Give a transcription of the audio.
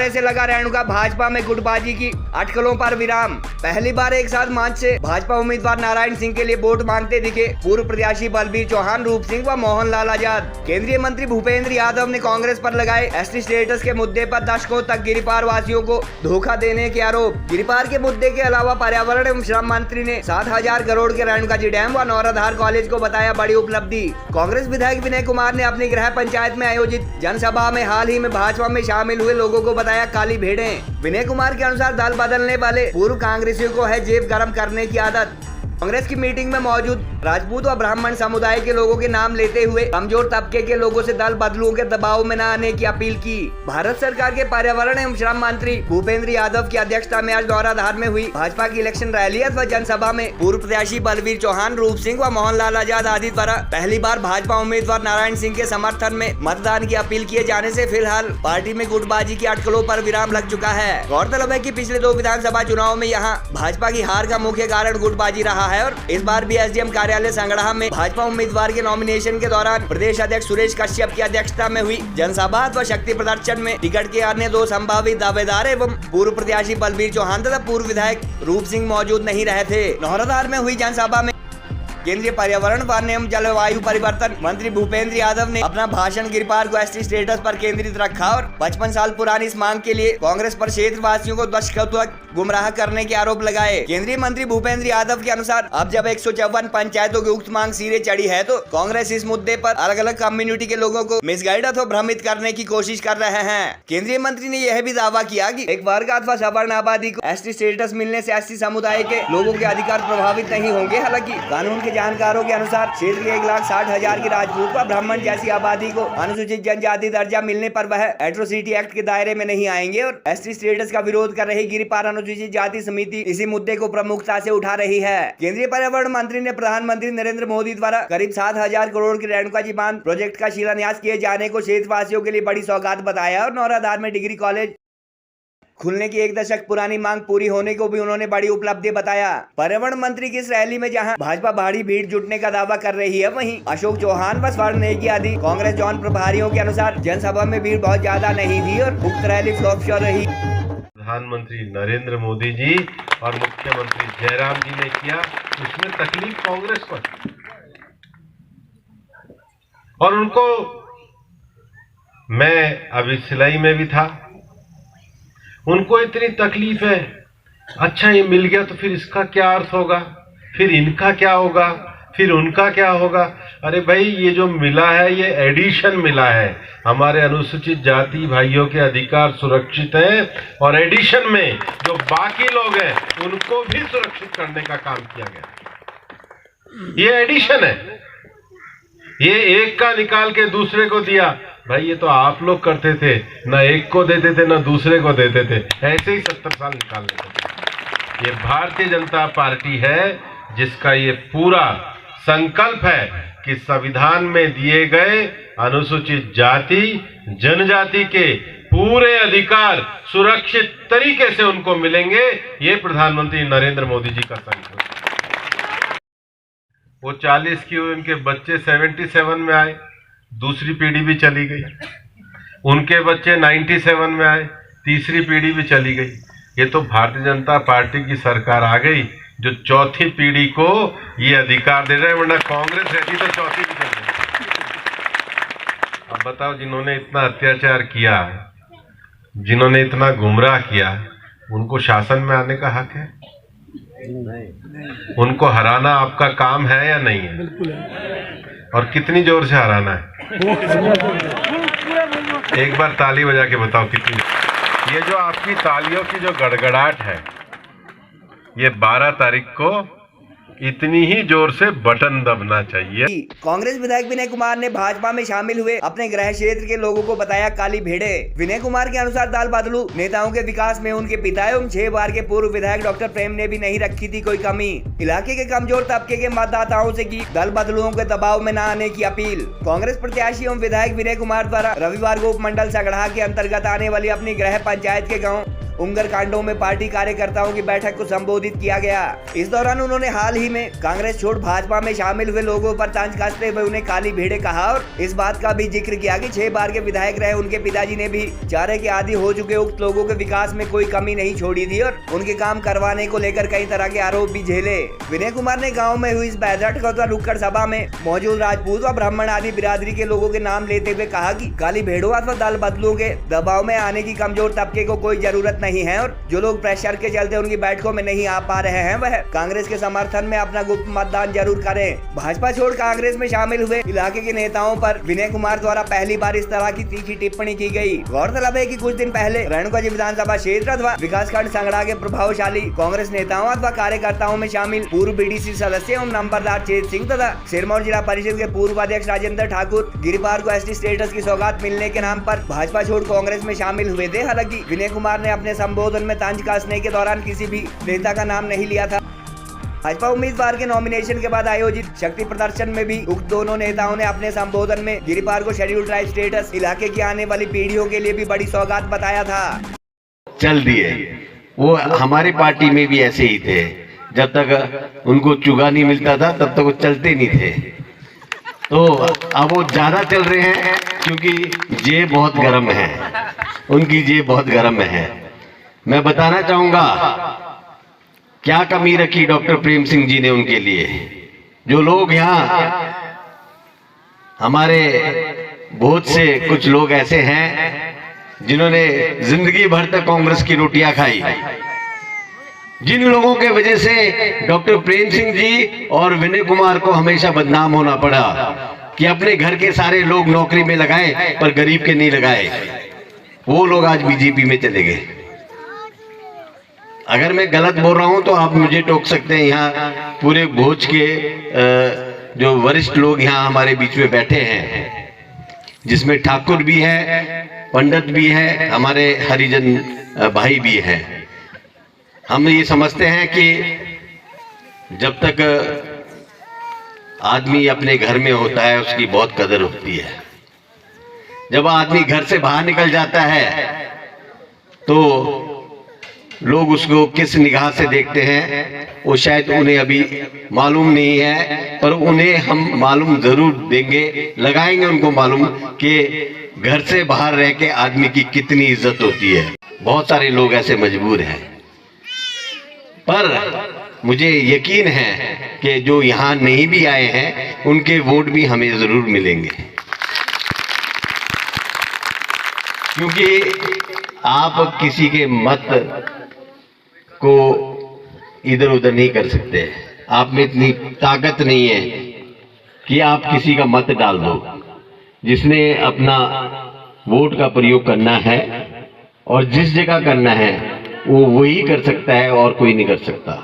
गुब्बारे से लगा रेणुका भाजपा में गुटबाजी की अटकलों पर विराम। पहली बार एक साथ मंच से भाजपा उम्मीदवार नारायण सिंह के लिए वोट मांगते दिखे पूर्व प्रत्याशी बलबीर चौहान, रूप सिंह व मोहन लाल आजाद। केंद्रीय मंत्री भूपेंद्र यादव ने कांग्रेस पर लगाए एसटी स्टेटस के मुद्दे पर दशकों तक गिरिपार वासियों को धोखा देने के आरोप। गिरिपार के मुद्दे के अलावा पर्यावरण एवं श्रम मंत्री ने 7,000 करोड़ के रेणुका जी डैम व नौराधार कॉलेज को बताया बड़ी उपलब्धि। कांग्रेस विधायक विनय कुमार ने अपनी गृह पंचायत में आयोजित जनसभा में हाल ही में भाजपा में शामिल हुए लोगों को बताया काली भेड़ें। विनय कुमार के अनुसार दल बदलने वाले पूर्व कांग्रेसियों को है जेब गरम करने की आदत। कांग्रेस की मीटिंग में मौजूद राजपूत व ब्राह्मण समुदाय के लोगों के नाम लेते हुए कमजोर तबके के लोगों से दल बदलुओं के दबाव में न आने की अपील की। भारत सरकार के पर्यावरण एवं श्रम मंत्री भूपेंद्र यादव की अध्यक्षता में आज नौराधार में हुई भाजपा की इलेक्शन रैली व जनसभा में पूर्व प्रत्याशी बलबीर चौहान, रूप सिंह व मोहन लाल आजाद आदि द्वारा पहली बार भाजपा उम्मीदवार नारायण सिंह के समर्थन में मतदान की अपील किए जाने से फिलहाल पार्टी में गुटबाजी की अटकलों पर विराम लग चुका है। गौरतलब है कि पिछले 2 विधानसभा चुनाव में यहाँ भाजपा की हार का मुख्य कारण गुटबाजी रहा है और इस बार भी एसडीएम कार्यालय संगड़ा में भाजपा उम्मीदवार के नॉमिनेशन के दौरान प्रदेश अध्यक्ष सुरेश कश्यप की अध्यक्षता में हुई जनसभा व शक्ति प्रदर्शन में टिकट के अन्य 2 संभावित दावेदार एवं पूर्व प्रत्याशी बलबीर चौहान तथा पूर्व विधायक रूप सिंह मौजूद नहीं रहे थे। नौराधार में हुई जनसभा में केंद्रीय पर्यावरण वन एवं जलवायु परिवर्तन मंत्री भूपेंद्र यादव ने अपना भाषण गिरिपार को एसटी स्टेटस पर केंद्रित रखा और 55 साल पुरानी इस मांग के लिए कांग्रेस पर क्षेत्रवासियों को दशकों तक गुमराह करने के आरोप लगाए। केंद्रीय मंत्री भूपेंद्र यादव के अनुसार अब जब 154 पंचायतों की उक्त मांग सिरे चढ़ी है तो कांग्रेस इस मुद्दे पर अलग अलग कम्युनिटी के लोगों को मिसगाइड अथवा भ्रमित करने की कोशिश कर रहे हैं। केंद्रीय मंत्री ने यह भी दावा किया कि एक वर्ग अथवा सवर्ण आबादी को एसटी स्टेटस मिलने से एसटी समुदाय के लोगों के अधिकार प्रभावित नहीं होंगे। हालांकि कानून के जानकारों के अनुसार क्षेत्र के 1,60,000 की राजपूत व ब्राह्मण जैसी आबादी को अनुसूचित जनजाति दर्जा मिलने पर वह एट्रोसिटी एक्ट के दायरे में नहीं आएंगे और एसटी स्टेटस का विरोध कर रही गिरिपार अनुसूचित जाति समिति इसी मुद्दे को प्रमुखता से उठा रही है। केंद्रीय पर्यावरण मंत्री ने प्रधानमंत्री नरेंद्र मोदी द्वारा करीब 7,000 करोड़ के रेणुका जी बांध प्रोजेक्ट का शिलान्यास किए जाने को क्षेत्रवासियों के लिए बड़ी सौगात बताया और नौराधार में डिग्री कॉलेज खुलने की 1 दशक पुरानी मांग पूरी होने को भी उन्होंने बड़ी उपलब्धि बताया। पर्यावरण मंत्री की इस रैली में जहां भाजपा भारी भीड़ जुटने का दावा कर रही है, वहीं अशोक चौहान व स्वर्ण नेगी आदि कांग्रेस जॉन प्रभारियों के अनुसार जनसभा में भीड़ बहुत ज्यादा नहीं थी और उक्त रैली फ्लॉप शो रही। प्रधानमंत्री नरेंद्र मोदी जी और मुख्यमंत्री जयराम जी ने किया, उसमें तकलीफ कांग्रेस पर और उनको मैं अभी सिलाई में भी था, उनको इतनी तकलीफ है। अच्छा ये मिल गया तो फिर इसका क्या अर्थ होगा, फिर इनका क्या होगा, फिर उनका क्या होगा। अरे भाई ये जो मिला है ये एडिशन मिला है, हमारे अनुसूचित जाति भाइयों के अधिकार सुरक्षित हैं और एडिशन में जो बाकी लोग हैं उनको भी सुरक्षित करने का काम किया गया। ये एडिशन है, ये एक का निकाल के दूसरे को दिया। भाई ये तो आप लोग करते थे, ना एक को देते थे ना दूसरे को देते थे, ऐसे ही 70 साल निकाल लेते थे। ये भारतीय जनता पार्टी है जिसका ये पूरा संकल्प है कि संविधान में दिए गए अनुसूचित जाति जनजाति के पूरे अधिकार सुरक्षित तरीके से उनको मिलेंगे। ये प्रधानमंत्री नरेंद्र मोदी जी का संकल्प। वो 40 की उनके बच्चे 77 में आए, दूसरी पीढ़ी भी चली गई। उनके बच्चे 97 में आए, तीसरी पीढ़ी भी चली गई। ये तो भारतीय जनता पार्टी की सरकार आ गई जो चौथी पीढ़ी को ये अधिकार दे रहे हैं, वरना कांग्रेस रहती तो चौथी भी चल गई। अब बताओ, जिन्होंने इतना अत्याचार किया, जिन्होंने इतना गुमराह किया, उनको शासन में आने का हक है? उनको हराना आपका काम है या नहीं है? और कितनी जोर से हराना है? एक बार ताली बजा के बताओ कितनी। ये जो आपकी तालियों की जो गड़गड़ाहट है, ये 12 तारीख को इतनी ही जोर से बटन दबना चाहिए। कांग्रेस विधायक विनय कुमार ने भाजपा में शामिल हुए अपने गृह क्षेत्र के लोगों को बताया काली भेड़ें। विनय कुमार के अनुसार दल बदलू नेताओं के विकास में उनके पिता एवं 6 बार के पूर्व विधायक डॉक्टर प्रेम ने भी नहीं रखी थी कोई कमी। इलाके के कमजोर तबके के मतदाताओं से की दल बदलुओं के दबाव में न आने की अपील। कांग्रेस प्रत्याशी एवं विधायक विनय कुमार द्वारा रविवार को उपमंडल सगड़ा के अंतर्गत आने वाली अपनी गृह पंचायत के गाँव उंगर कांडों में पार्टी कार्यकर्ताओं की बैठक को संबोधित किया गया। इस दौरान उन्होंने हाल ही में कांग्रेस छोड़ भाजपा में शामिल हुए लोगों पर तंज कसते हुए उन्हें काली भेड़े कहा और इस बात का भी जिक्र किया कि 6 बार के विधायक रहे उनके पिताजी ने भी चारे के आदी हो चुके उक्त लोगों के विकास में कोई कमी नहीं छोड़ी थी और उनके काम करवाने को लेकर कई तरह के आरोप भी झेले। विनय कुमार ने गाँव में हुई इस बैठक व नुक्कड़ सभा में मौजूद राजपूत व ब्राह्मण आदि बिरादरी के लोगों के नाम लेते हुए कहा कि काली भेड़ों अथवा दल बदलों के दबाव में आने की कमजोर तबके को कोई जरूरत नहीं है और जो लोग प्रेशर के चलते उनकी बैठकों में नहीं आ पा रहे हैं वह कांग्रेस के समर्थन में अपना गुप्त मतदान जरूर करें। भाजपा छोड़ कांग्रेस में शामिल हुए इलाके के नेताओं पर विनय कुमार द्वारा पहली बार इस तरह की तीखी टिप्पणी की गई। गौरतलब है कि कुछ दिन पहले रेणुका विधानसभा क्षेत्र अथवा विकासखंड संगड़ा के प्रभावशाली कांग्रेस नेताओं अथवा कार्यकर्ताओं में शामिल पूर्व बीडीसी सदस्य एवं नंबरदार चेत सिंह तथा सिरमौर जिला परिषद के पूर्व अध्यक्ष राजेंद्र ठाकुर गिरिपार को एसटी स्टेटस की सौगात मिलने के नाम पर भाजपा छोड़ कांग्रेस में शामिल हुए थे। हालांकि विनय कुमार ने अपने संबोधन में तंज कसने के दौरान किसी भी नेता का नाम नहीं लिया था। भाजपा उम्मीदवार के नॉमिनेशन के बाद आयोजित शक्ति प्रदर्शन में भी उक्त दोनों नेताओं ने अपने संबोधन में गिरिपार को शेड्यूल ट्राइब स्टेटस इलाके की आने वाली पीढ़ियों के लिए भी बड़ी सौगात बताया था। चल दिए वो हमारी पार्टी में भी ऐसे ही थे, जब तक उनको चुगा नहीं मिलता था तब तक वो चलते नहीं थे। तो अब वो ज्यादा चल रहे हैं क्योंकि जेब बहुत गर्म है, उनकी जेब बहुत गर्म है। मैं बताना चाहूंगा क्या कमी रखी डॉक्टर प्रेम सिंह जी ने उनके लिए। जो लोग यहाँ हमारे बहुत से कुछ लोग ऐसे हैं जिन्होंने जिंदगी भर तक कांग्रेस की रोटियां खाई, जिन लोगों के वजह से डॉक्टर प्रेम सिंह जी और विनय कुमार को हमेशा बदनाम होना पड़ा कि अपने घर के सारे लोग नौकरी में लगाए पर गरीब के नहीं लगाए, वो लोग आज बीजेपी में चले गए। अगर मैं गलत बोल रहा हूं तो आप मुझे टोक सकते हैं। यहाँ पूरे भोज के जो वरिष्ठ लोग यहाँ हमारे बीच में बैठे हैं, जिसमें ठाकुर भी है, पंडित भी है, हमारे हरिजन भाई भी है। हम ये समझते हैं कि जब तक आदमी अपने घर में होता है उसकी बहुत कदर होती है। जब आदमी घर से बाहर निकल जाता है तो लोग उसको किस निगाह से देखते हैं वो शायद उन्हें अभी मालूम नहीं है, पर उन्हें हम मालूम जरूर देंगे, लगाएंगे उनको मालूम कि घर से बाहर रह के आदमी की कितनी इज्जत होती है। बहुत सारे लोग ऐसे मजबूर हैं, पर मुझे यकीन है कि जो यहाँ नहीं भी आए हैं उनके वोट भी हमें जरूर मिलेंगे, क्योंकि आप किसी के मत को इधर उधर नहीं कर सकते। आप में इतनी ताकत नहीं है कि आप किसी का मत डाल दो। जिसने अपना वोट का प्रयोग करना है और जिस जगह करना है वो वही कर सकता है और कोई नहीं कर सकता।